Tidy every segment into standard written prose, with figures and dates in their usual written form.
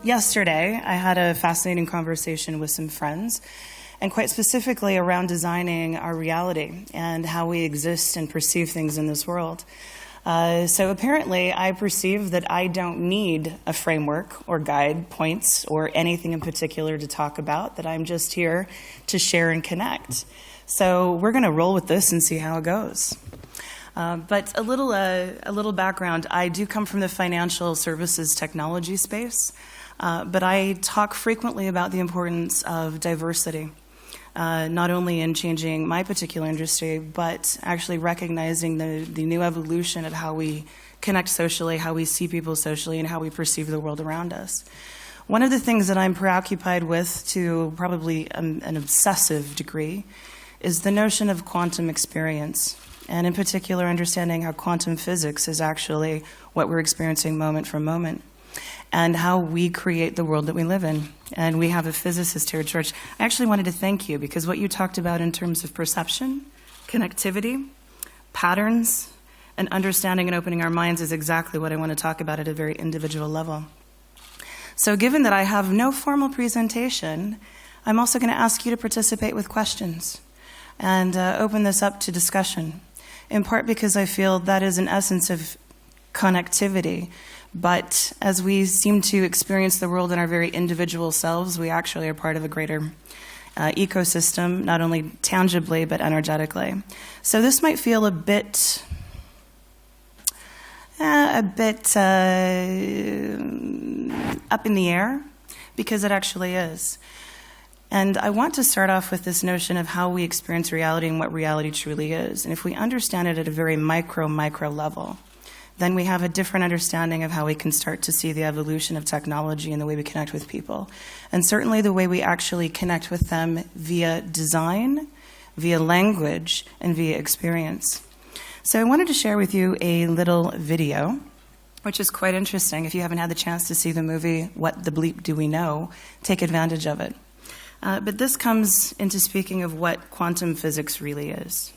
Yesterday, I had a fascinating conversation with some friends, and quite specifically around designing our reality and how we exist and perceive things in this world. So apparently, I perceive that I don't need a framework or guide points or anything in particular to talk about, that I'm just here to share and connect. So we're going to roll with this and see how it goes. But a little background. I do come from the financial services technology space, but I talk frequently about the importance of diversity, not only in changing my particular industry, but actually recognizing the new evolution of how we connect socially, how we see people socially, and how we perceive the world around us. One of the things that I'm preoccupied with to probably an obsessive degree is the notion of quantum experience, and in particular understanding how quantum physics is actually what we're experiencing moment from moment, and how we create the world that we live in. And we have a physicist here at church. I actually wanted to thank you because what you talked about in terms of perception, connectivity, patterns, and understanding and opening our minds is exactly what I want to talk about at a very individual level. So given that I have no formal presentation, I'm also going to ask you to participate with questions and open this up to discussion, in part because I feel that is an essence of connectivity. But as we seem to experience the world in our very individual selves, we actually are part of a greater ecosystem, not only tangibly, but energetically. So this might feel a bit up in the air, because it actually is. And I want to start off with this notion of how we experience reality and what reality truly is. And if we understand it at a very micro level, then we have a different understanding of how we can start to see the evolution of technology and the way we connect with people. And certainly the way we actually connect with them via design, via language, and via experience. So I wanted to share with you a little video, which is quite interesting. If you haven't had the chance to see the movie, What the Bleep Do We Know?, take advantage of it. But this comes into speaking of what quantum physics really is.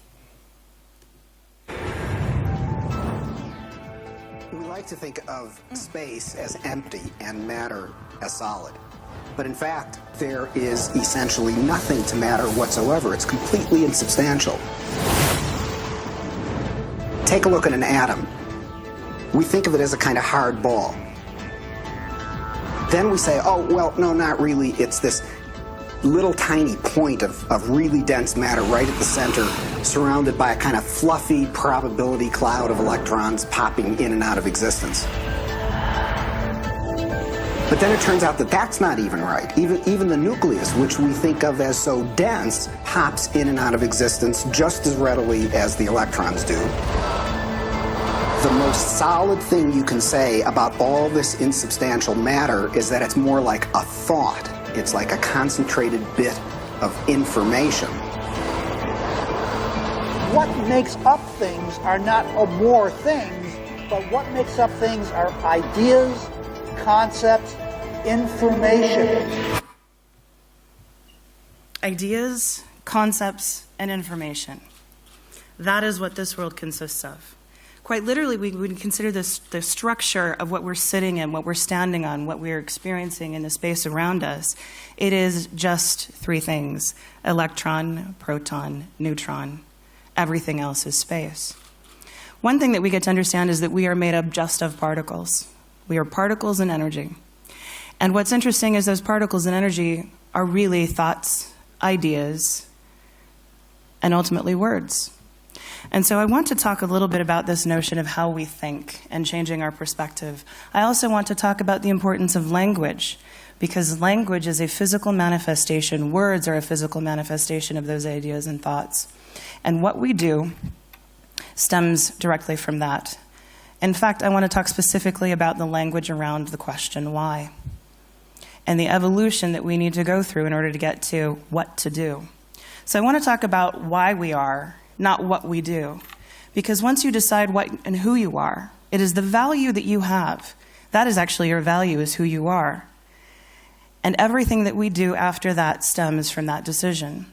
We like to think of space as empty and matter as solid. But in fact, there is essentially nothing to matter whatsoever. It's completely insubstantial. Take a look at an atom. We think of it as a kind of hard ball. Then we say, oh, well, no, not really. It's this little tiny point of really dense matter right at the center, surrounded by a kind of fluffy probability cloud of electrons popping in and out of existence. But then it turns out that that's not even right. Even the nucleus, which we think of as so dense, pops in and out of existence just as readily as the electrons do. The most solid thing you can say about all this insubstantial matter is that it's more like a thought. It's like a concentrated bit of information. What makes up things are not more things, but what makes up things are ideas, concepts, information. Ideas, concepts, and information. That is what this world consists of. Quite literally, we would consider this the structure of what we're sitting in, what we're standing on, what we're experiencing in the space around us. It is just three things: electron, proton, neutron. Everything else is space. One thing that we get to understand is that we are made up just of particles. We are particles and energy. And what's interesting is those particles and energy are really thoughts, ideas, and ultimately words. And so I want to talk a little bit about this notion of how we think and changing our perspective. I also want to talk about the importance of language, because language is a physical manifestation. Words are a physical manifestation of those ideas and thoughts. And what we do stems directly from that. In fact, I want to talk specifically about the language around the question why, and the evolution that we need to go through in order to get to what to do. So I want to talk about why we are, not what we do. Because once you decide what and who you are, it is the value that you have. That is actually your value, is who you are. And everything that we do after that stems from that decision.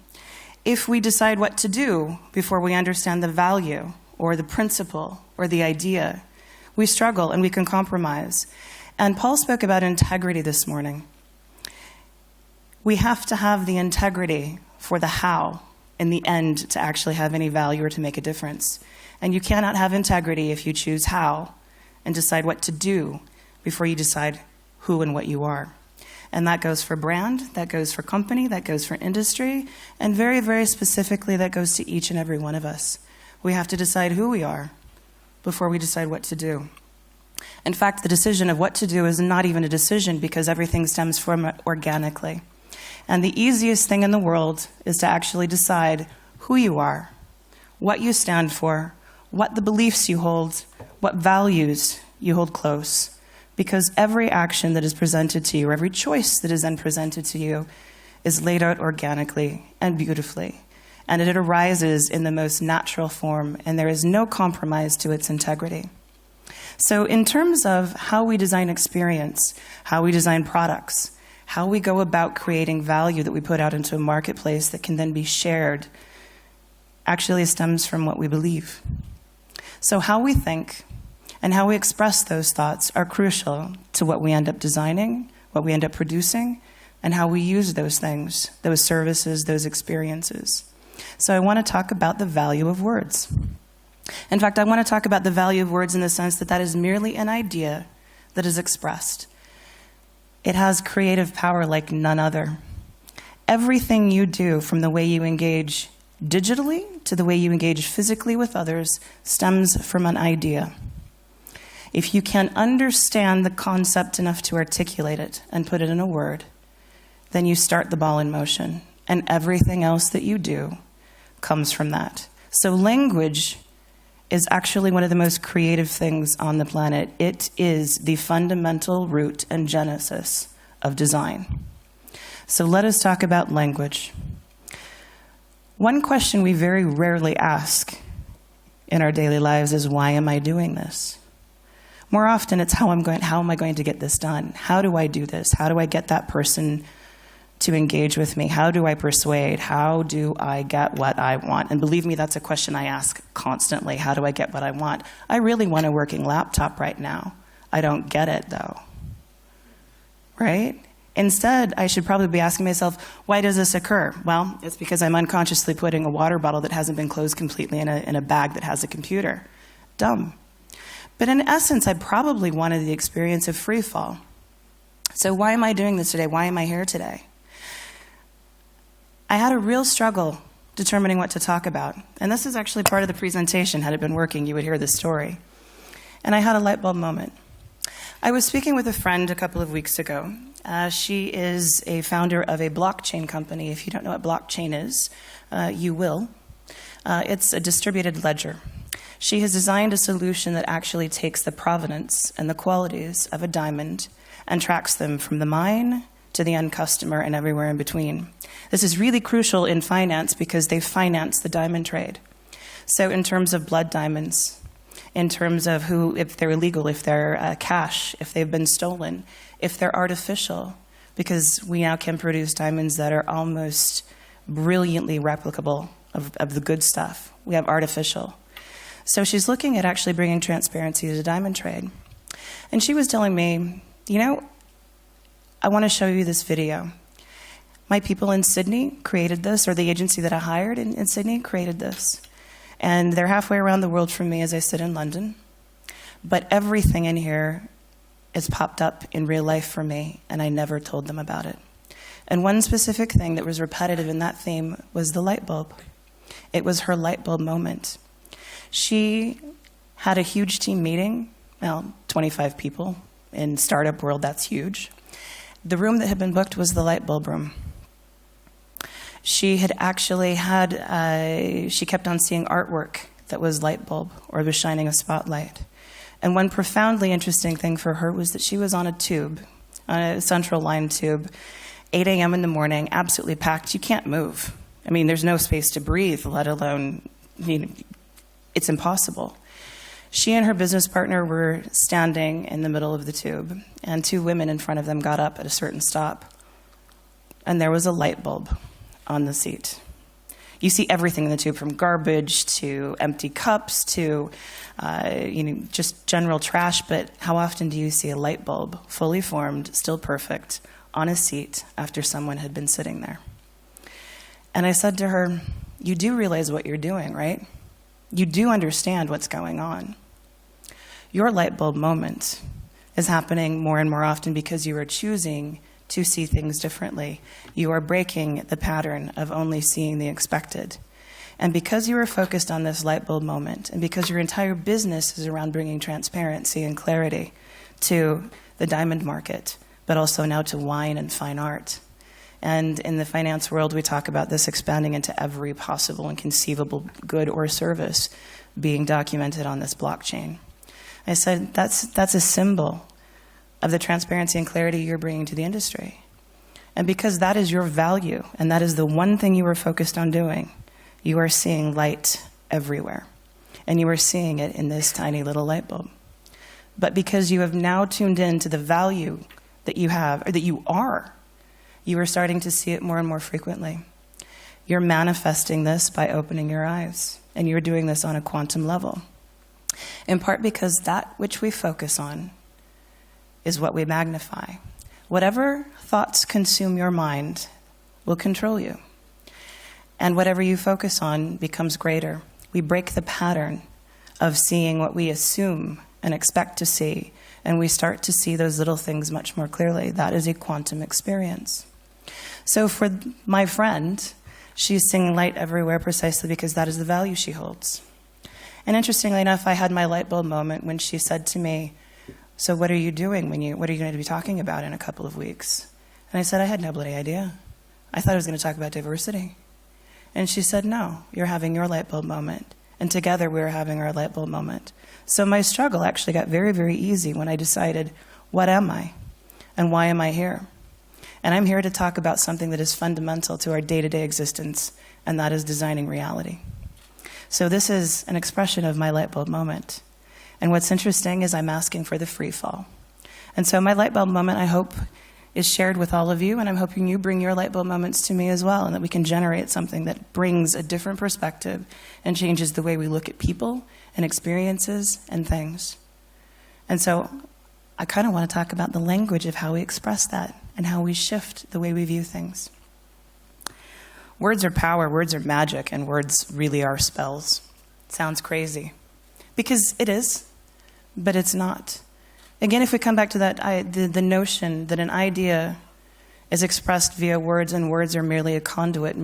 If we decide what to do before we understand the value or the principle or the idea, we struggle and we can compromise. And Paul spoke about integrity this morning. We have to have the integrity for the how in the end to actually have any value or to make a difference. And you cannot have integrity if you choose how and decide what to do before you decide who and what you are. And that goes for brand, that goes for company, that goes for industry, and very, very specifically, that goes to each and every one of us. We have to decide who we are before we decide what to do. In fact, the decision of what to do is not even a decision because everything stems from it organically. And the easiest thing in the world is to actually decide who you are, what you stand for, what the beliefs you hold, what values you hold close. Because every action that is presented to you, every choice that is then presented to you, is laid out organically and beautifully. And it arises in the most natural form, and there is no compromise to its integrity. So in terms of how we design experience, how we design products, how we go about creating value that we put out into a marketplace that can then be shared, actually stems from what we believe. So how we think and how we express those thoughts are crucial to what we end up designing, what we end up producing, and how we use those things, those services, those experiences. So I want to talk about the value of words. In fact, I want to talk about the value of words in the sense that that is merely an idea that is expressed. It has creative power like none other. Everything you do, from the way you engage digitally to the way you engage physically with others, stems from an idea. If you can understand the concept enough to articulate it and put it in a word, then you start the ball in motion, and everything else that you do comes from that. So language is actually one of the most creative things on the planet. It is the fundamental root and genesis of design. So let us talk about language. One question we very rarely ask in our daily lives is, why am I doing this? More often, it's how am I going to get this done? How do I do this? How do I get that person to engage with me? How do I persuade? How do I get what I want? And believe me, that's a question I ask constantly. How do I get what I want? I really want a working laptop right now. I don't get it, though. Right? Instead, I should probably be asking myself, why does this occur? Well, it's because I'm unconsciously putting a water bottle that hasn't been closed completely in a bag that has a computer. Dumb. But in essence, I probably wanted the experience of free fall. So why am I doing this today? Why am I here today? I had a real struggle determining what to talk about. And this is actually part of the presentation. Had it been working, you would hear this story. And I had a light bulb moment. I was speaking with a friend a couple of weeks ago. She is a founder of a blockchain company. If you don't know what blockchain is, you will. It's a distributed ledger. She has designed a solution that actually takes the provenance and the qualities of a diamond and tracks them from the mine to the end customer and everywhere in between. This is really crucial in finance because they finance the diamond trade. So in terms of blood diamonds, in terms of if they're illegal, if they're cash, if they've been stolen, if they're artificial, because we now can produce diamonds that are almost brilliantly replicable of the good stuff. We have artificial. So she's looking at actually bringing transparency to the diamond trade. And she was telling me, I want to show you this video. My people in Sydney created this, or the agency that I hired in Sydney created this. And they're halfway around the world from me as I sit in London. But everything in here is popped up in real life for me, and I never told them about it. And one specific thing that was repetitive in that theme was the light bulb. It was her light bulb moment. She had a huge team meeting, 25 people. In startup world, that's huge. The room that had been booked was the light bulb room. She had actually she kept on seeing artwork that was light bulb or was shining a spotlight. And one profoundly interesting thing for her was that she was on a tube, on a central line tube, 8 a.m. in the morning, absolutely packed. You can't move. I mean, there's no space to breathe, let alone, it's impossible. She and her business partner were standing in the middle of the tube, and two women in front of them got up at a certain stop, and there was a light bulb on the seat. You see everything in the tube, from garbage to empty cups to just general trash, but how often do you see a light bulb, fully formed, still perfect, on a seat after someone had been sitting there? And I said to her, you do realize what you're doing, right? You do understand what's going on. Your light bulb moment is happening more and more often because you are choosing to see things differently. You are breaking the pattern of only seeing the expected. And because you are focused on this light bulb moment, and because your entire business is around bringing transparency and clarity to the diamond market, but also now to wine and fine art. And in the finance world, we talk about this expanding into every possible and conceivable good or service being documented on this blockchain. I said, that's a symbol of the transparency and clarity you're bringing to the industry. And because that is your value, and that is the one thing you are focused on doing, you are seeing light everywhere. And you are seeing it in this tiny little light bulb. But because you have now tuned in to the value that you have, or that you are starting to see it more and more frequently. You're manifesting this by opening your eyes, and you're doing this on a quantum level. In part because that which we focus on is what we magnify. Whatever thoughts consume your mind will control you. And whatever you focus on becomes greater. We break the pattern of seeing what we assume and expect to see, and we start to see those little things much more clearly. That is a quantum experience. So for my friend, she's seeing light everywhere precisely because that is the value she holds. And interestingly enough, I had my light bulb moment when she said to me, so what are you doing what are you going to be talking about in a couple of weeks? And I said, I had no bloody idea. I thought I was going to talk about diversity. And she said, no, you're having your light bulb moment. And together we were having our light bulb moment. So my struggle actually got very, very easy when I decided, what am I? And why am I here? And I'm here to talk about something that is fundamental to our day-to-day existence, and that is designing reality. So this is an expression of my light bulb moment. And what's interesting is I'm asking for the free fall. And so my light bulb moment, I hope, is shared with all of you, and I'm hoping you bring your light bulb moments to me as well, and that we can generate something that brings a different perspective and changes the way we look at people and experiences and things. And so I kind of want to talk about the language of how we express that and how we shift the way we view things. Words are power, words are magic, and words really are spells. Sounds crazy. Because it is, but it's not. Again, if we come back to that, the notion that an idea is expressed via words and words are merely a conduit,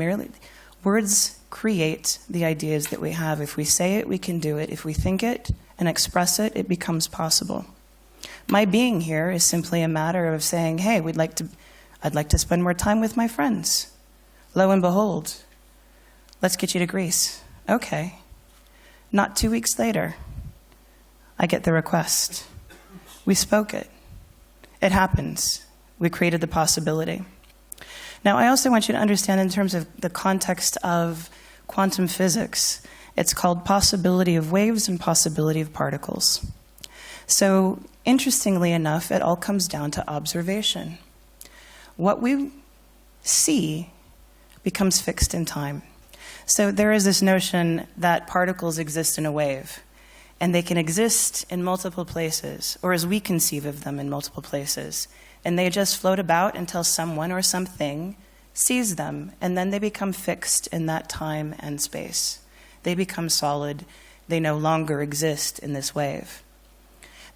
words create the ideas that we have. If we say it, we can do it. If we think it and express it, it becomes possible. My being here is simply a matter of saying, hey, I'd like to spend more time with my friends. Lo and behold, let's get you to Greece. Okay. Not 2 weeks later, I get the request. We spoke it. It happens. We created the possibility. Now, I also want you to understand in terms of the context of quantum physics, it's called possibility of waves and possibility of particles. So, interestingly enough, it all comes down to observation. What we see becomes fixed in time. So there is this notion that particles exist in a wave, and they can exist in multiple places, or as we conceive of them, in multiple places, and they just float about until someone or something sees them, and then they become fixed in that time and space. They become solid. They no longer exist in this wave.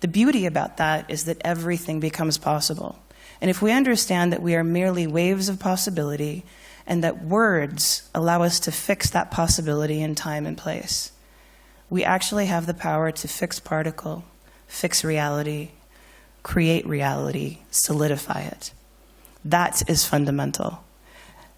The beauty about that is that everything becomes possible. And if we understand that we are merely waves of possibility, and that words allow us to fix that possibility in time and place, we actually have the power to fix particle, fix reality, create reality, solidify it. That is fundamental.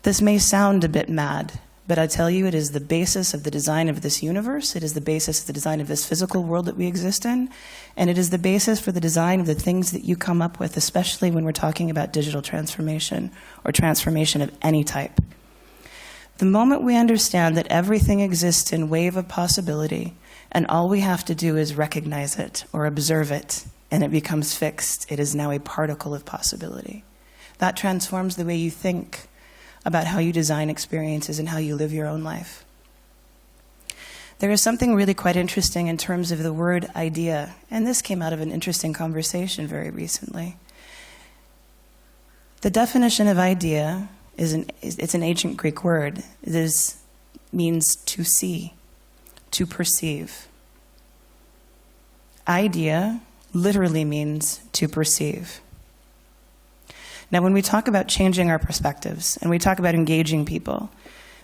This may sound a bit mad, but I tell you, it is the basis of the design of this universe. It is the basis of the design of this physical world that we exist in. And it is the basis for the design of the things that you come up with, especially when we're talking about digital transformation or transformation of any type. The moment we understand that everything exists in wave of possibility, and all we have to do is recognize it or observe it, and it becomes fixed, it is now a particle of possibility. That transforms the way you think about how you design experiences and how you live your own life. There is something really quite interesting in terms of the word idea, and this came out of an interesting conversation very recently. The definition of idea it's an ancient Greek word. It means to see, to perceive. Idea literally means to perceive. Now, when we talk about changing our perspectives and we talk about engaging people,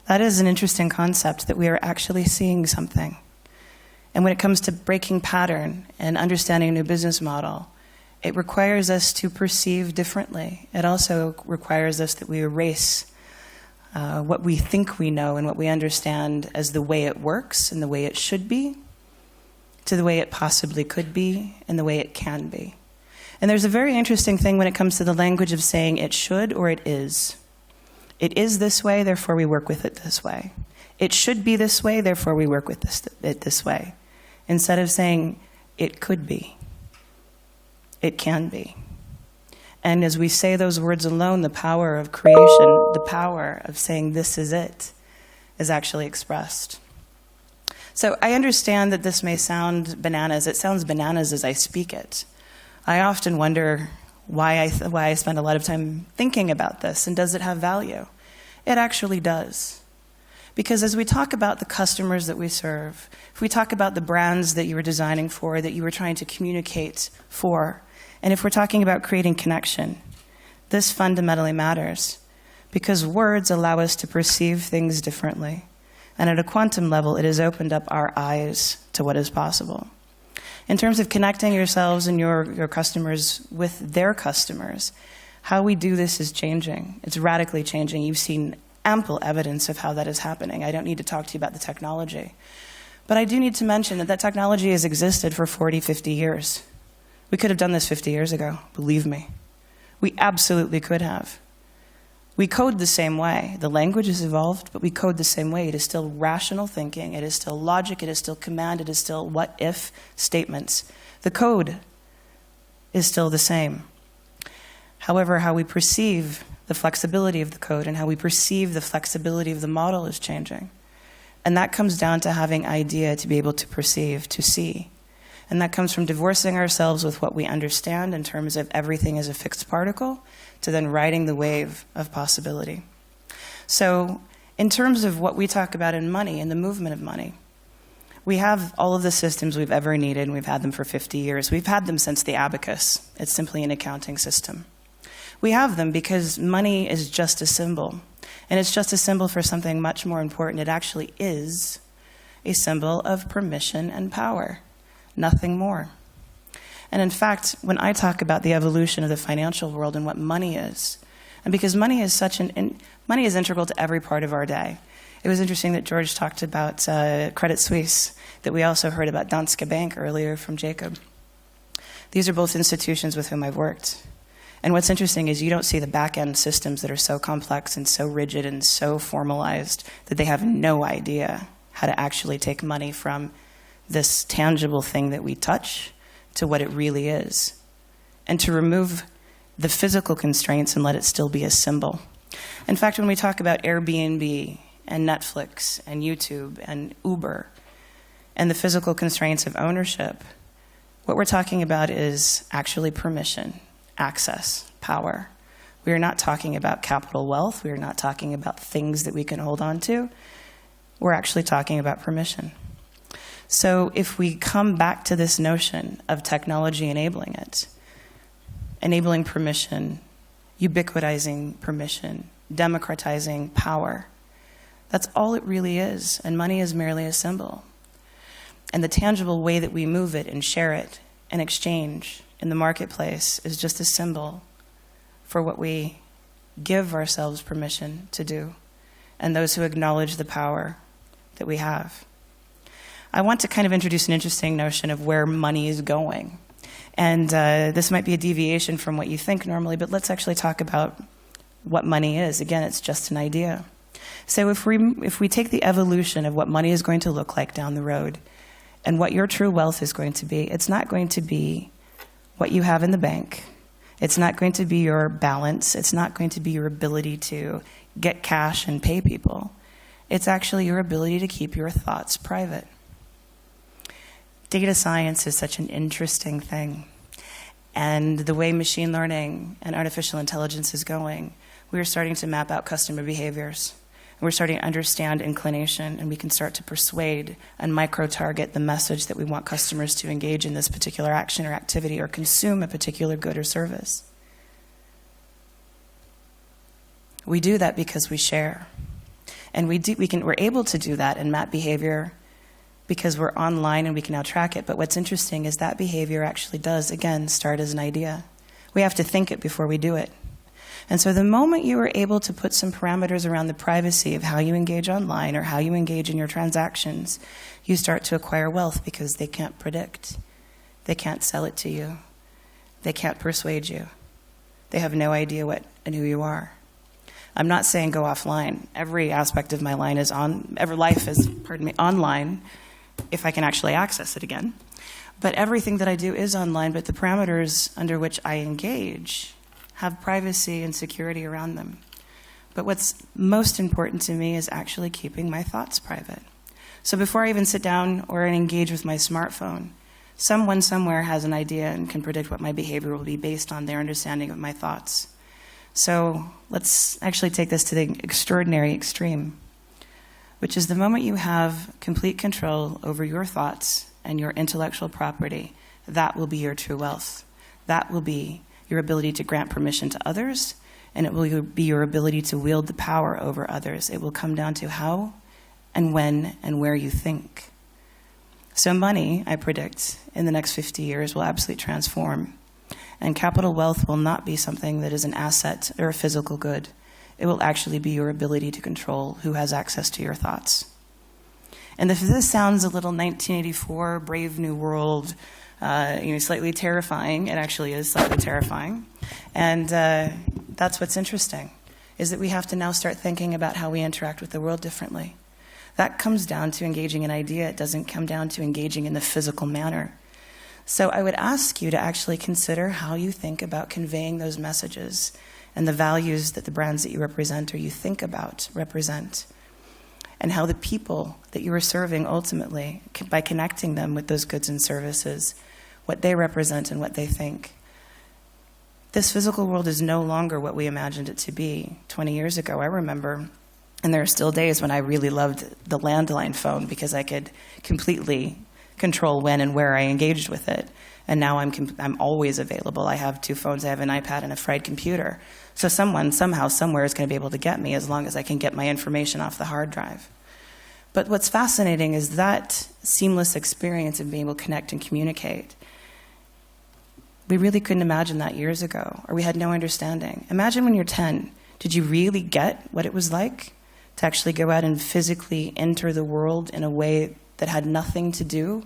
that is an interesting concept, that we are actually seeing something. And when it comes to breaking pattern and understanding a new business model, it requires us to perceive differently. It also requires us that we erase what we think we know and what we understand as the way it works and the way it should be, to the way it possibly could be and the way it can be. And there's a very interesting thing when it comes to the language of saying it should or it is. It is this way, therefore we work with it this way. It should be this way, therefore we work with it this way. Instead of saying it could be, it can be. And as we say those words alone, the power of creation, the power of saying this is it, is actually expressed. So I understand that this may sound bananas. It sounds bananas as I speak it. I often wonder why I spend a lot of time thinking about this, and does it have value? It actually does. Because as we talk about the customers that we serve, if we talk about the brands that you were designing for, that you were trying to communicate for, and if we're talking about creating connection, this fundamentally matters. Because words allow us to perceive things differently. And at a quantum level, it has opened up our eyes to what is possible. In terms of connecting yourselves and your customers with their customers, how we do this is changing. It's radically changing. You've seen ample evidence of how that is happening. I don't need to talk to you about the technology. But I do need to mention that technology has existed for 40, 50 years. We could have done this 50 years ago, believe me. We absolutely could have. We code the same way. The language has evolved, but we code the same way. It is still rational thinking. It is still logic. It is still command. It is still what-if statements. The code is still the same. However, how we perceive the flexibility of the code and how we perceive the flexibility of the model is changing. And that comes down to having idea to be able to perceive, to see. And that comes from divorcing ourselves with what we understand in terms of everything as a fixed particle, to then riding the wave of possibility. So in terms of what we talk about in money and the movement of money, we have all of the systems we've ever needed, and we've had them for 50 years. We've had them since the abacus. It's simply an accounting system. We have them because money is just a symbol. And it's just a symbol for something much more important. It actually is a symbol of permission and power. Nothing more. And in fact, when I talk about the evolution of the financial world and what money is, and because money is money is integral to every part of our day. It was interesting that George talked about Credit Suisse, that we also heard about Danske Bank earlier from Jacob. These are both institutions with whom I've worked. And what's interesting is you don't see the back-end systems that are so complex and so rigid and so formalized that they have no idea how to actually take money from this tangible thing that we touch to what it really is, and to remove the physical constraints and let it still be a symbol. In fact, when we talk about Airbnb and Netflix and YouTube and Uber and the physical constraints of ownership, what we're talking about is actually permission, access, power. We are not talking about capital wealth. We are not talking about things that we can hold on to. We're actually talking about permission. So if we come back to this notion of technology enabling it, enabling permission, ubiquitizing permission, democratizing power, that's all it really is. And money is merely a symbol. And the tangible way that we move it and share it and exchange in the marketplace is just a symbol for what we give ourselves permission to do, and those who acknowledge the power that we have. I want to kind of introduce an interesting notion of where money is going. And this might be a deviation from what you think normally, but let's actually talk about what money is. Again, it's just an idea. So if we take the evolution of what money is going to look like down the road and what your true wealth is going to be, it's not going to be what you have in the bank. It's not going to be your balance. It's not going to be your ability to get cash and pay people. It's actually your ability to keep your thoughts private. Data science is such an interesting thing. And the way machine learning and artificial intelligence is going, we are starting to map out customer behaviors. We're starting to understand inclination, and we can start to persuade and micro-target the message that we want customers to engage in this particular action or activity or consume a particular good or service. We do that because we share. And we're able to do that and map behavior because we're online and we can now track it. But what's interesting is that behavior actually does, again, start as an idea. We have to think it before we do it. And so the moment you are able to put some parameters around the privacy of how you engage online or how you engage in your transactions, you start to acquire wealth because they can't predict. They can't sell it to you. They can't persuade you. They have no idea what and who you are. I'm not saying go offline. Every aspect of my life is online if I can actually access it again. But everything that I do is online, but the parameters under which I engage have privacy and security around them. But what's most important to me is actually keeping my thoughts private. So before I even sit down or engage with my smartphone, someone somewhere has an idea and can predict what my behavior will be based on their understanding of my thoughts. So let's actually take this to the extraordinary extreme, which is the moment you have complete control over your thoughts and your intellectual property, that will be your true wealth. That will be your ability to grant permission to others, and it will be your ability to wield the power over others. It will come down to how and when and where you think. So money, I predict, in the next 50 years will absolutely transform. And capital wealth will not be something that is an asset or a physical good. It will actually be your ability to control who has access to your thoughts. And if this sounds a little 1984, Brave New World, slightly terrifying, it actually is slightly terrifying. And that's what's interesting, is that we have to now start thinking about how we interact with the world differently. That comes down to engaging an idea. It doesn't come down to engaging in the physical manner. So I would ask you to actually consider how you think about conveying those messages and the values that the brands that you represent or you think about represent, and how the people that you are serving ultimately, by connecting them with those goods and services, what they represent and what they think. This physical world is no longer what we imagined it to be. 20 years ago, I remember, and there are still days when I really loved the landline phone because I could completely control when and where I engaged with it. And now I'm always available. I have 2 phones. I have an iPad and a fried computer. So someone, somehow, somewhere is going to be able to get me as long as I can get my information off the hard drive. But what's fascinating is that seamless experience of being able to connect and communicate. We really couldn't imagine that years ago, or we had no understanding. Imagine when you're 10, did you really get what it was like to actually go out and physically enter the world in a way that had nothing to do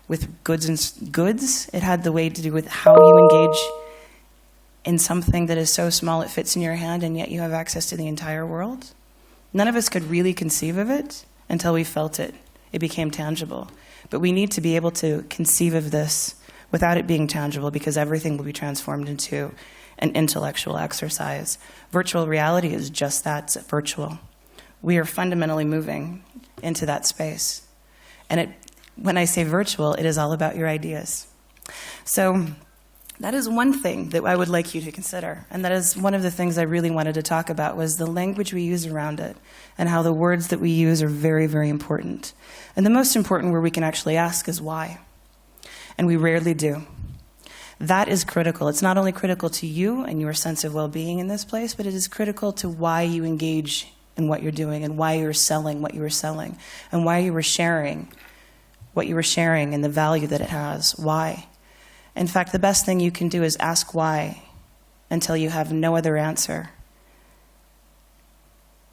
with goods? It had the way to do with how you engage in something that is so small it fits in your hand, and yet you have access to the entire world. None of us could really conceive of it until we felt it. It became tangible. But we need to be able to conceive of this without it being tangible, because everything will be transformed into an intellectual exercise. Virtual reality is just that, it's virtual. We are fundamentally moving into that space. And when I say virtual, it is all about your ideas. So that is one thing that I would like you to consider. And that is one of the things I really wanted to talk about, was the language we use around it and how the words that we use are very, very important. And the most important word we can actually ask is why. And we rarely do. That is critical. It's not only critical to you and your sense of well-being in this place, but it is critical to why you engage in what you're doing and why you're selling what you were selling and why you were sharing what you were sharing and the value that it has. Why? In fact, the best thing you can do is ask why until you have no other answer.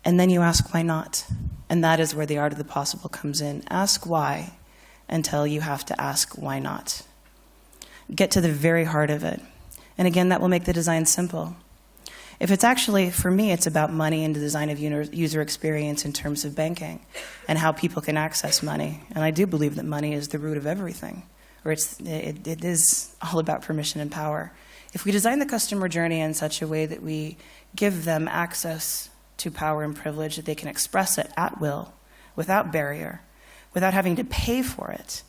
And then you ask why not. And that is where the art of the possible comes in. Ask why until you have to ask why not. Get to the very heart of it. And again, that will make the design simple. If it's actually, for me, it's about money and the design of user experience in terms of banking and how people can access money. And I do believe that money is the root of everything, or it is all about permission and power. If we design the customer journey in such a way that we give them access to power and privilege that they can express it at will, without barrier, without having to pay for it,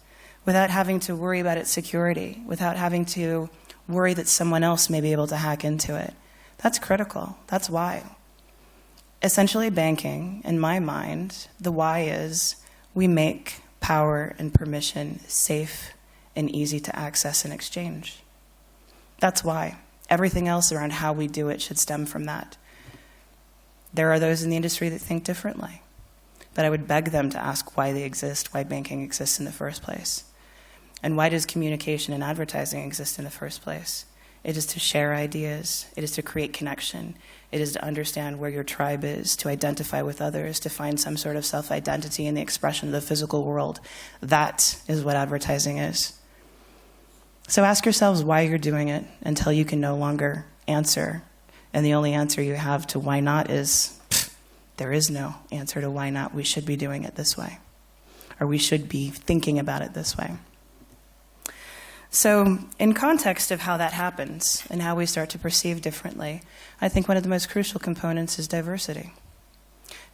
without having to worry about its security, without having to worry that someone else may be able to hack into it. That's critical. That's why. Essentially, banking, in my mind, the why is we make power and permission safe and easy to access and exchange. That's why. Everything else around how we do it should stem from that. There are those in the industry that think differently, but I would beg them to ask why they exist, why banking exists in the first place. And why does communication and advertising exist in the first place? It is to share ideas. It is to create connection. It is to understand where your tribe is, to identify with others, to find some sort of self-identity in the expression of the physical world. That is what advertising is. So ask yourselves why you're doing it until you can no longer answer. And the only answer you have to why not is, there is no answer to why not. We should be doing it this way. Or we should be thinking about it this way. So in context of how that happens and how we start to perceive differently, I think one of the most crucial components is diversity.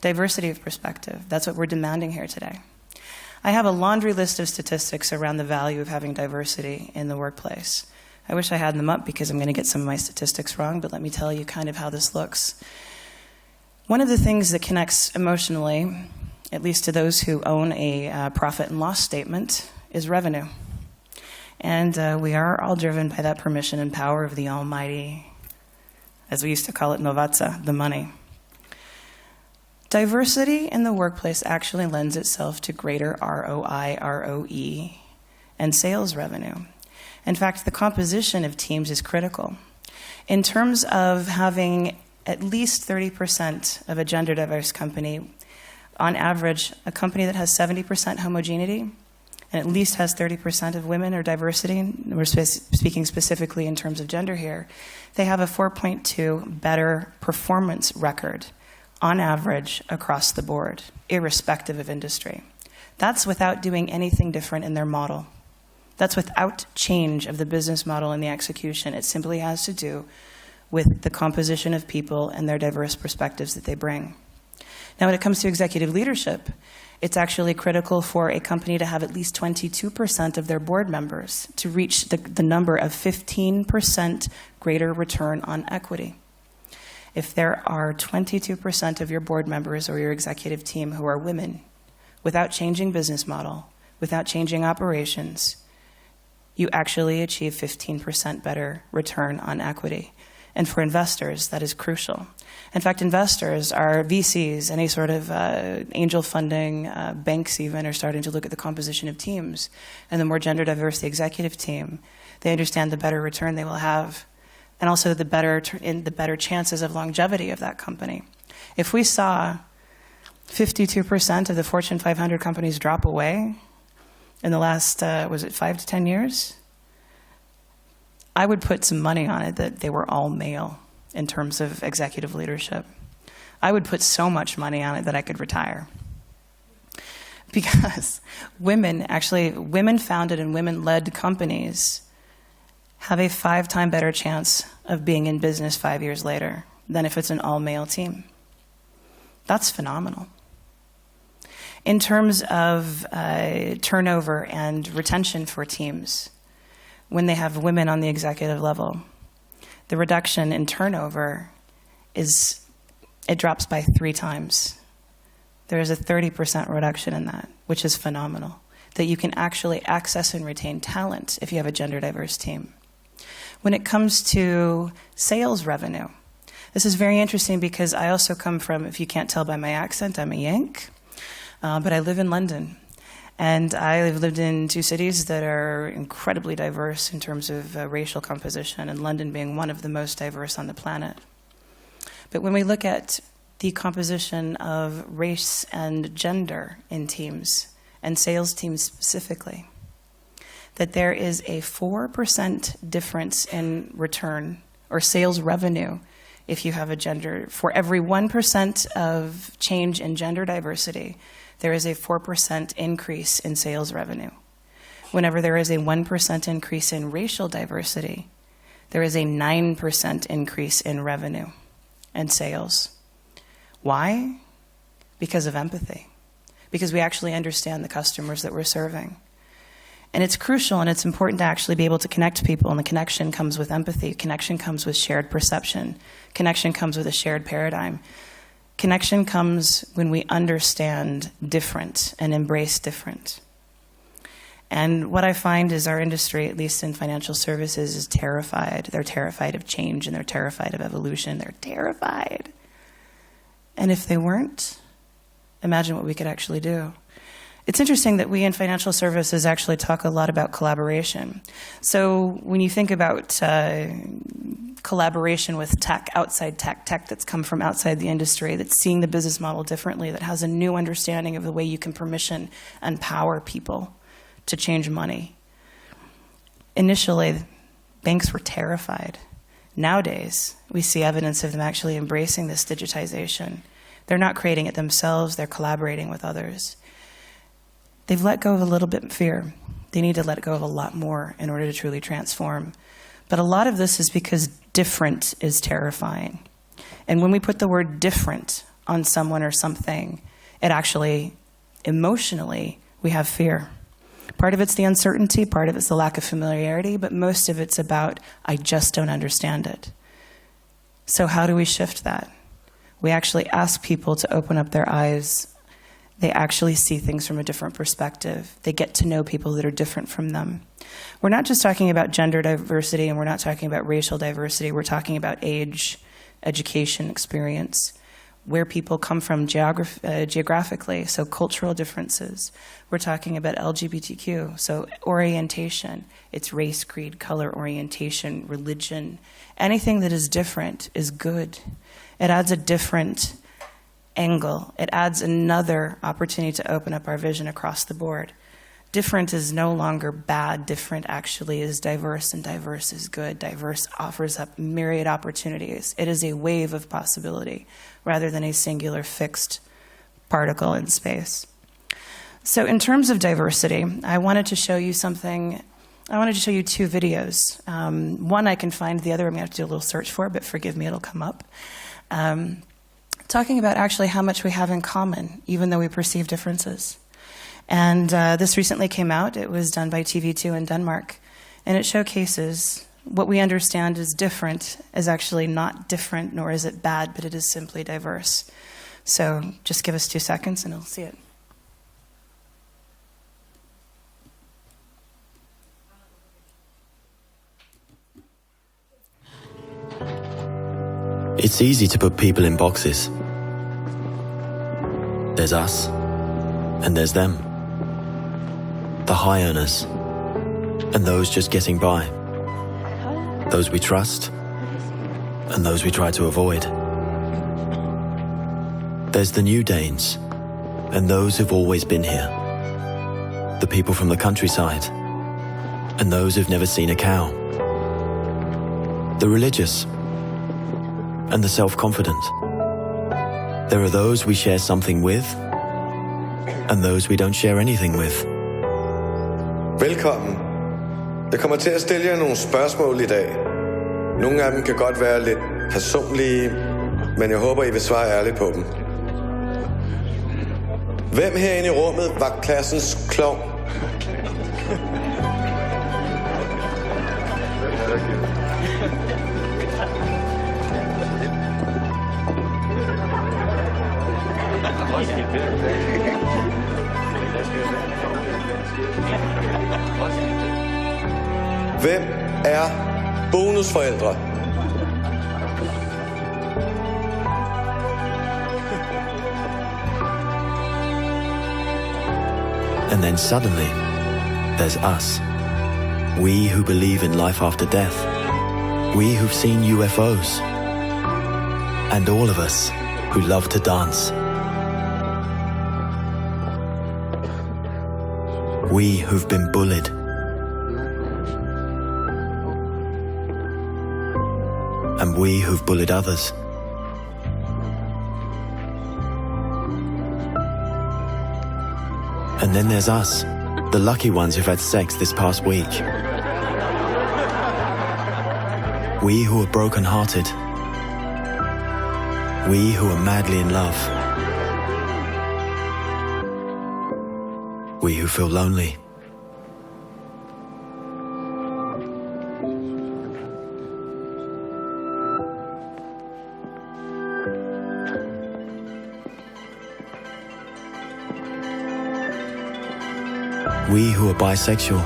Diversity of perspective. That's what we're demanding here today. I have a laundry list of statistics around the value of having diversity in the workplace. I wish I had them up because I'm going to get some of my statistics wrong, but let me tell you kind of how this looks. One of the things that connects emotionally, at least to those who own a profit and loss statement, is revenue. And we are all driven by that permission and power of the almighty, as we used to call it, novatsa, the money. Diversity in the workplace actually lends itself to greater ROI, ROE, and sales revenue. In fact, the composition of teams is critical. In terms of having at least 30% of a gender diverse company, on average, a company that has 70% homogeneity and at least has 30% of women or diversity, we're speaking specifically in terms of gender here, they have a 4.2 better performance record on average across the board, irrespective of industry. That's without doing anything different in their model. That's without change of the business model and the execution. It simply has to do with the composition of people and their diverse perspectives that they bring. Now, when it comes to executive leadership, it's actually critical for a company to have at least 22% of their board members to reach the number of 15% greater return on equity. If there are 22% of your board members or your executive team who are women, without changing business model, without changing operations, you actually achieve 15% better return on equity. And for investors, that is crucial. In fact, investors are VCs, any sort of angel funding, banks even, are starting to look at the composition of teams. And the more gender diverse the executive team, they understand the better return they will have, and also the better chances of longevity of that company. If we saw 52% of the Fortune 500 companies drop away in the last, 5 to 10 years? I would put some money on it that they were all male in terms of executive leadership. I would put so much money on it that I could retire. Because women-founded and women-led companies have a 5-time better chance of being in business 5 years later than if it's an all-male team. That's phenomenal. In terms of turnover and retention for teams, when they have women on the executive level, the reduction in turnover it drops by 3 times. There is a 30% reduction in that, which is phenomenal, that you can actually access and retain talent if you have a gender diverse team. When it comes to sales revenue, this is very interesting because I also come from, if you can't tell by my accent, I'm a Yank, but I live in London. And I've lived in 2 cities that are incredibly diverse in terms of racial composition, and London being one of the most diverse on the planet. But when we look at the composition of race and gender in teams, and sales teams specifically, that there is a 4% difference in return or sales revenue if you have a gender. For every 1% of change in gender diversity, there is a 4% increase in sales revenue. Whenever there is a 1% increase in racial diversity, there is a 9% increase in revenue and sales. Why? Because of empathy. Because we actually understand the customers that we're serving. And it's crucial and it's important to actually be able to connect people, and the connection comes with empathy. Connection comes with shared perception. Connection comes with a shared paradigm. Connection comes when we understand different and embrace different. And what I find is our industry, at least in financial services, is terrified. They're terrified of change and they're terrified of evolution. They're terrified. And if they weren't, imagine what we could actually do. It's interesting that we in financial services actually talk a lot about collaboration. So when you think about collaboration with tech, outside tech that's come from outside the industry, that's seeing the business model differently, that has a new understanding of the way you can permission and power people to change money. Initially, banks were terrified. Nowadays, we see evidence of them actually embracing this digitization. They're not creating it themselves, they're collaborating with others. They've let go of a little bit of fear. They need to let go of a lot more in order to truly transform. But a lot of this is because different is terrifying. And when we put the word different on someone or something, it actually, emotionally, we have fear. Part of it's the uncertainty, part of it's the lack of familiarity, but most of it's about, I just don't understand it. So how do we shift that? We actually ask people to open up their eyes. They actually see things from a different perspective. They get to know people that are different from them. We're not just talking about gender diversity and we're not talking about racial diversity. We're talking about age, education, experience, where people come from geographically, so cultural differences. We're talking about LGBTQ, so orientation. It's race, creed, color, orientation, religion. Anything that is different is good. It adds a different angle. It adds another opportunity to open up our vision across the board. Different is no longer bad. Different actually is diverse, and diverse is good. Diverse offers up myriad opportunities. It is a wave of possibility rather than a singular fixed particle in space. So in terms of diversity, I wanted to show you something. I wanted to show you two videos. One I can find, the other I'm going to have to do a little search for, but forgive me, it'll come up. Talking about actually how much we have in common, even though we perceive differences. And this recently came out. It was done by TV2 in Denmark. And it showcases what we understand as different is actually not different, nor is it bad, but it is simply diverse. So just give us 2 seconds and you'll see it. It's easy to put people in boxes. There's us, and there's them. The high earners, and those just getting by. Those we trust, and those we try to avoid. There's the new Danes, and those who've always been here. The people from the countryside, and those who've never seen a cow. The religious, and the self-confident. There are those we share something with, and those we don't share anything with. Velkommen. Jeg kommer til at stille jer nogle spørgsmål i dag. Nogle af dem kan godt være lidt personlige, men jeg håber, I vil svare ærligt på dem. Hvem herinde i rummet var klassens klovn? Hvem er bonusforældre? And then suddenly, there's us. We who believe in life after death. We who've seen UFOs. And all of us who love to dance. We who've been bullied. And we who've bullied others. And then there's us, the lucky ones who've had sex this past week. We who are broken-hearted. We who are madly in love. We who feel lonely. We who are bisexual.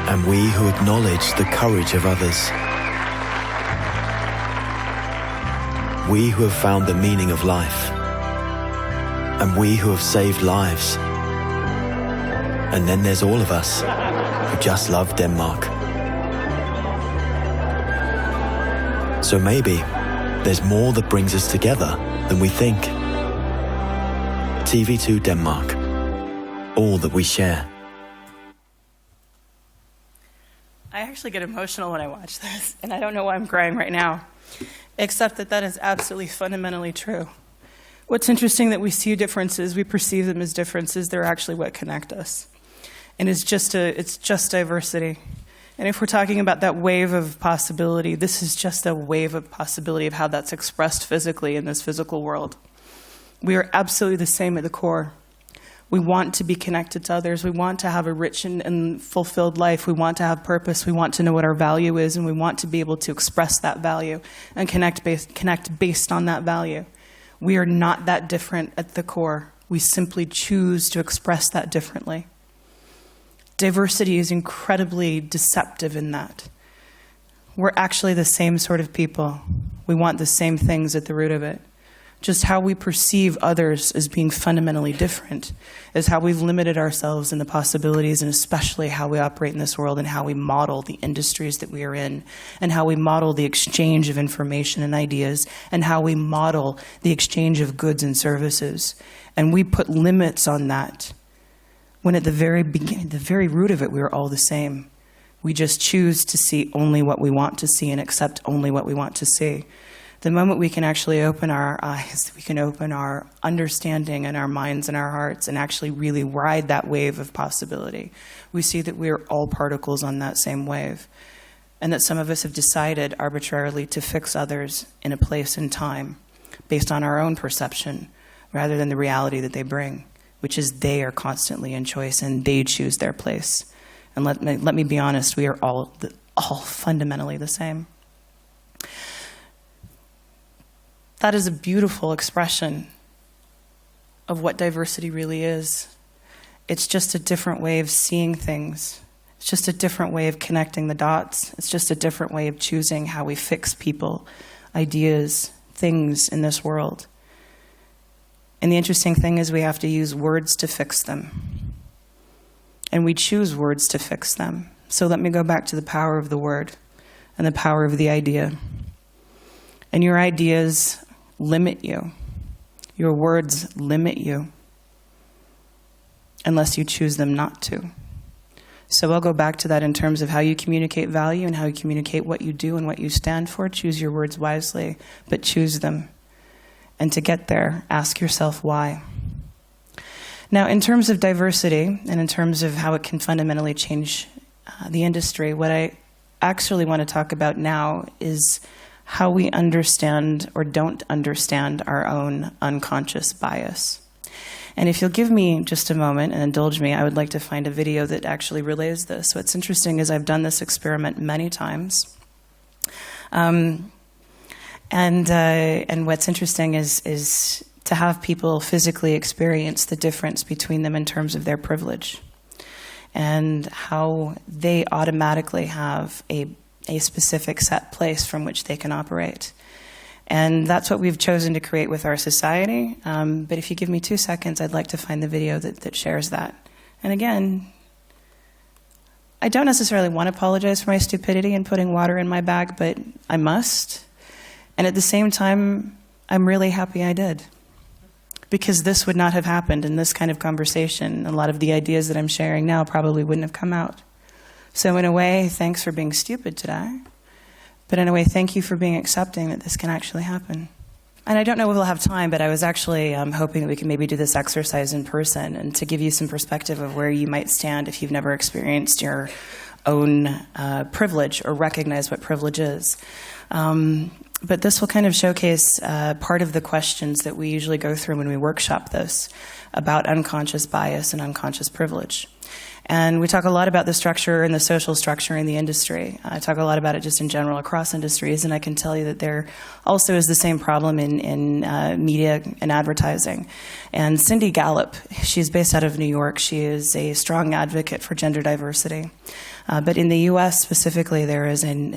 And we who acknowledge the courage of others. We who have found the meaning of life. And we who have saved lives. And then there's all of us who just love Denmark. So maybe there's more that brings us together than we think. TV2 Denmark. All that we share. I actually get emotional when I watch this, and I don't know why I'm crying right now, except that that is absolutely fundamentally true. What's interesting that we see differences, we perceive them as differences, they're actually what connect us. And it's just diversity. And if we're talking about that wave of possibility, this is just a wave of possibility of how that's expressed physically in this physical world. We are absolutely the same at the core. We want to be connected to others. We want to have a rich and fulfilled life. We want to have purpose. We want to know what our value is, and we want to be able to express that value and connect based on that value. We are not that different at the core. We simply choose to express that differently. Diversity is incredibly deceptive in that. We're actually the same sort of people. We want the same things at the root of it. Just how we perceive others as being fundamentally different is how we've limited ourselves in the possibilities, and especially how we operate in this world and how we model the industries that we are in, and how we model the exchange of information and ideas, and how we model the exchange of goods and services. And we put limits on that when at the very beginning, the very root of it, we are all the same. We just choose to see only what we want to see and accept only what we want to see. The moment we can actually open our eyes, we can open our understanding and our minds and our hearts and actually really ride that wave of possibility. We see that we are all particles on that same wave, and that some of us have decided arbitrarily to fix others in a place and time based on our own perception rather than the reality that they bring, which is they are constantly in choice and they choose their place. And let me be honest, we are all fundamentally the same. That is a beautiful expression of what diversity really is. It's just a different way of seeing things. It's just a different way of connecting the dots. It's just a different way of choosing how we fix people, ideas, things in this world. And the interesting thing is we have to use words to fix them. And we choose words to fix them. So let me go back to the power of the word and the power of the idea. And your ideas limit you. Your words limit you unless you choose them not to. So I'll go back to that in terms of how you communicate value and how you communicate what you do and what you stand for. Choose your words wisely, but choose them. And to get there, ask yourself why. Now, in terms of diversity and in terms of how it can fundamentally change the industry, what I actually want to talk about now is how we understand or don't understand our own unconscious bias. And if you'll give me just a moment and indulge me, I would like to find a video that actually relays this. What's interesting is I've done this experiment many times. And what's interesting is to have people physically experience the difference between them in terms of their privilege and how they automatically have a specific set place from which they can operate. And that's what we've chosen to create with our society. But if you give me 2 seconds, I'd like to find the video that shares that. And again, I don't necessarily want to apologize for my stupidity in putting water in my bag, but I must. And at the same time, I'm really happy I did. Because this would not have happened in this kind of conversation. A lot of the ideas that I'm sharing now probably wouldn't have come out. So in a way, thanks for being stupid today. But in a way, thank you for being accepting that this can actually happen. And I don't know if we'll have time, but I was actually hoping that we can maybe do this exercise in person and to give you some perspective of where you might stand if you've never experienced your own privilege or recognize what privilege is. But this will kind of showcase part of the questions that we usually go through when we workshop this about unconscious bias and unconscious privilege. And we talk a lot about the structure and the social structure in the industry. I talk a lot about it just in general across industries, and I can tell you that there also is the same problem in media and advertising. And Cindy Gallop, she's based out of New York. She is a strong advocate for gender diversity. But in the U.S. specifically, there is an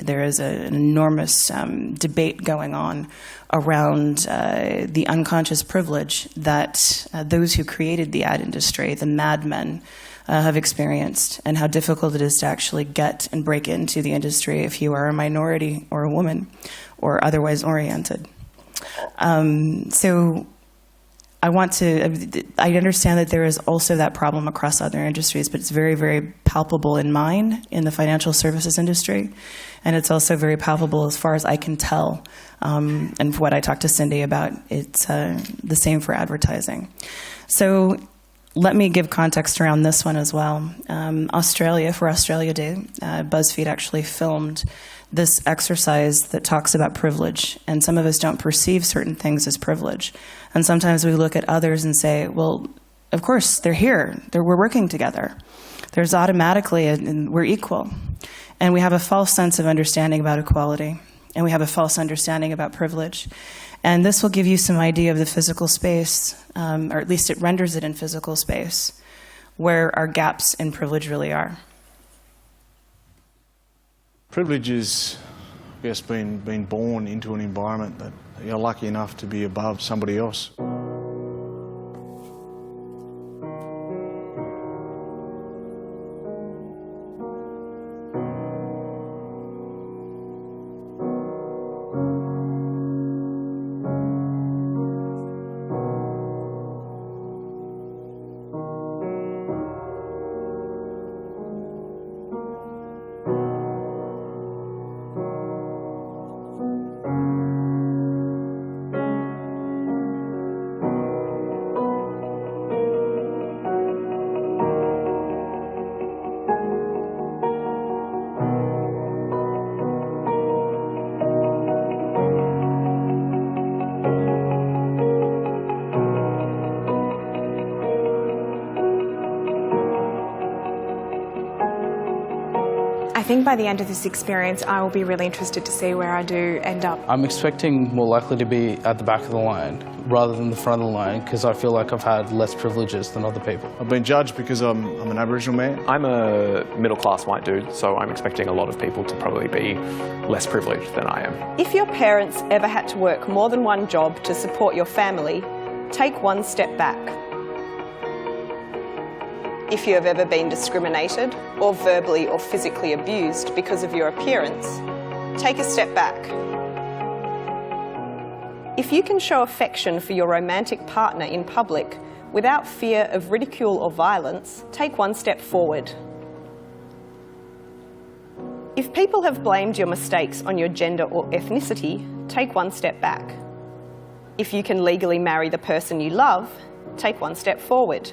enormous debate going on around the unconscious privilege that those who created the ad industry, the madmen, have experienced, and how difficult it is to actually get and break into the industry if you are a minority or a woman or otherwise oriented. So I understand that there is also that problem across other industries, but it's very, very palpable in mine, in the financial services industry. And it's also very palpable as far as I can tell. And what I talked to Cindy about, it's the same for advertising. So let me give context around this one as well. Australia Day, BuzzFeed actually filmed this exercise that talks about privilege, and some of us don't perceive certain things as privilege. And sometimes we look at others and say, well, of course, they're here. We're working together. There's automatically, we're equal. And we have a false sense of understanding about equality, and we have a false understanding about privilege. And this will give you some idea of the physical space, or at least it renders it in physical space, where our gaps in privilege really are. Privilege is, I guess, being born into an environment that you're lucky enough to be above somebody else. I think by the end of this experience, I will be really interested to see where I do end up. I'm expecting more likely to be at the back of the line rather than the front of the line, because I feel like I've had less privileges than other people. I've been judged because I'm an Aboriginal man. I'm a middle-class white dude, so I'm expecting a lot of people to probably be less privileged than I am. If your parents ever had to work more than one job to support your family, take one step back. If you have ever been discriminated or verbally or physically abused because of your appearance, take a step back. If you can show affection for your romantic partner in public without fear of ridicule or violence, take one step forward. If people have blamed your mistakes on your gender or ethnicity, take one step back. If you can legally marry the person you love, take one step forward.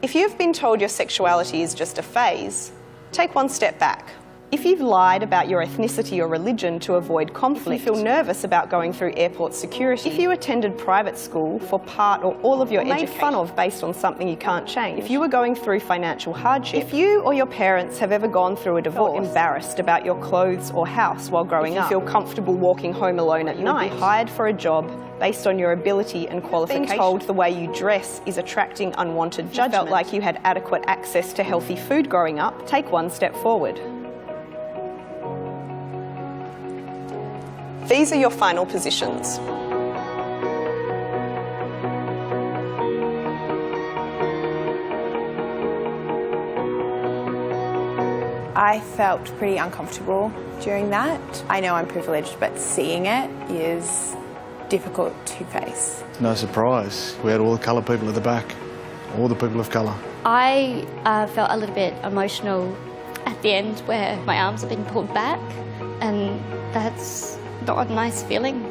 If you've been told your sexuality is just a phase, take one step back. If you've lied about your ethnicity or religion to avoid conflict, if you feel nervous about going through airport security, if you attended private school for part or all of your education, made fun of based on something you can't change, if you were going through financial hardship, if you or your parents have ever gone through a divorce, felt embarrassed about your clothes or house while growing up, if you feel comfortable walking home alone at night, be hired for a job based on your ability and qualification, being told the way you dress is attracting unwanted judgment, felt like you had adequate access to healthy food growing up, take one step forward. These are your final positions. I felt pretty uncomfortable during that. I know I'm privileged, but seeing it is difficult to face. No surprise, we had all the coloured people at the back, all the people of colour. I felt a little bit emotional at the end where my arms have been pulled back, and that's not a nice feeling.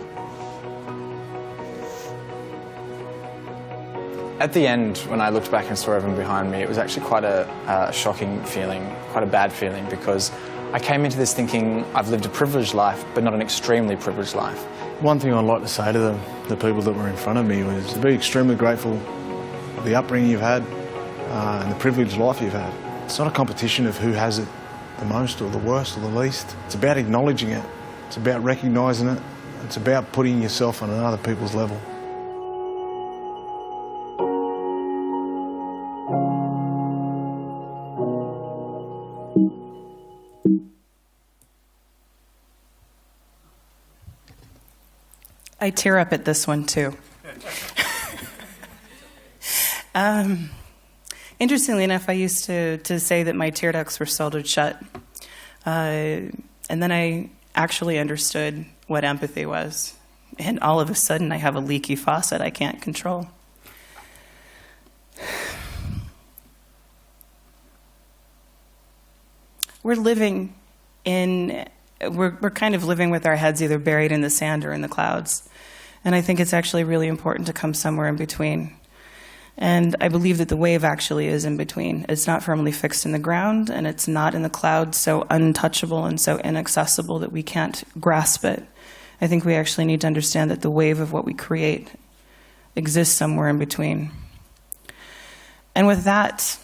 At the end, when I looked back and saw everyone behind me, it was actually quite a shocking feeling, quite a bad feeling, because I came into this thinking I've lived a privileged life, but not an extremely privileged life. One thing I'd like to say to them, the people that were in front of me, was to be extremely grateful for the upbringing you've had and the privileged life you've had. It's not a competition of who has it the most or the worst or the least. It's about acknowledging it. It's about recognising it. It's about putting yourself on other people's level. I tear up at this one too. Interestingly enough, I used to say that my tear ducts were soldered shut. And then I actually understood what empathy was. And all of a sudden, I have a leaky faucet I can't control. We're kind of living with our heads either buried in the sand or in the clouds. And I think it's actually really important to come somewhere in between. And I believe that the wave actually is in between. It's not firmly fixed in the ground, and it's not in the clouds so untouchable and so inaccessible that we can't grasp it. I think we actually need to understand that the wave of what we create exists somewhere in between. And with that,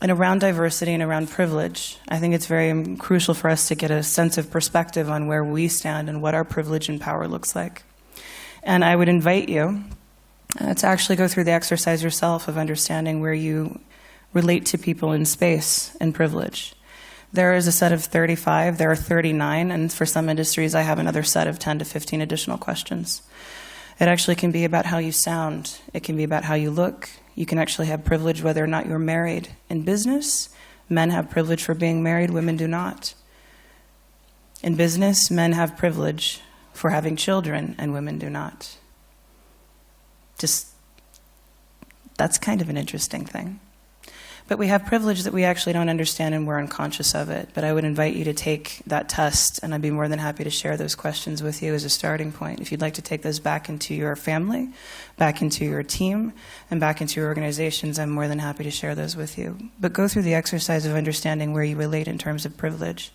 and around diversity and around privilege, I think it's very crucial for us to get a sense of perspective on where we stand and what our privilege and power looks like. And I would invite you to actually go through the exercise yourself of understanding where you relate to people in space and privilege. There is a set of 35, there are 39, and for some industries I have another set of 10 to 15 additional questions. It actually can be about how you sound, it can be about how you look. You can actually have privilege whether or not you're married. In business, men have privilege for being married, women do not. In business, men have privilege for having children, and women do not. That's kind of an interesting thing. But we have privilege that we actually don't understand, and we're unconscious of it. But I would invite you to take that test, and I'd be more than happy to share those questions with you as a starting point. If you'd like to take those back into your family, back into your team, and back into your organizations, I'm more than happy to share those with you. But go through the exercise of understanding where you relate in terms of privilege,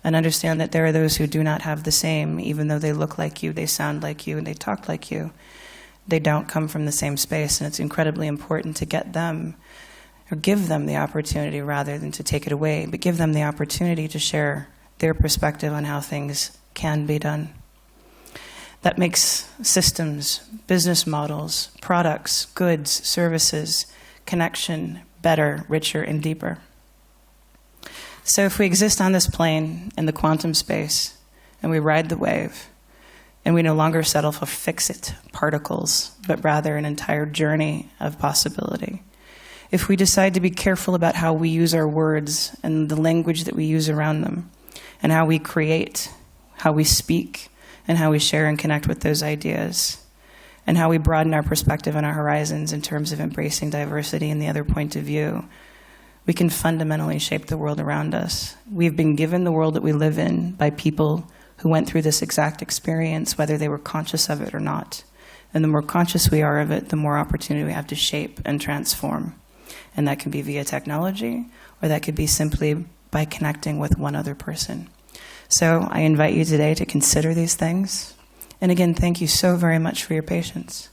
and understand that there are those who do not have the same, even though they look like you, they sound like you, and they talk like you. They don't come from the same space, and it's incredibly important to get them, or give them the opportunity rather than to take it away, but give them the opportunity to share their perspective on how things can be done. That makes systems, business models, products, goods, services, connection better, richer, and deeper. So if we exist on this plane in the quantum space, and we ride the wave, and we no longer settle for fix-it particles, but rather an entire journey of possibility. If we decide to be careful about how we use our words and the language that we use around them, and how we create, how we speak, and how we share and connect with those ideas, and how we broaden our perspective and our horizons in terms of embracing diversity and the other point of view, we can fundamentally shape the world around us. We've been given the world that we live in by people who went through this exact experience, whether they were conscious of it or not. And the more conscious we are of it, the more opportunity we have to shape and transform. And that can be via technology, or that could be simply by connecting with one other person. So I invite you today to consider these things. And again, thank you so very much for your patience.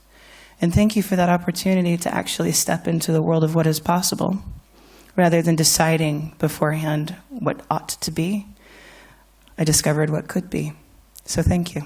And thank you for that opportunity to actually step into the world of what is possible, rather than deciding beforehand what ought to be. I discovered what could be. So thank you.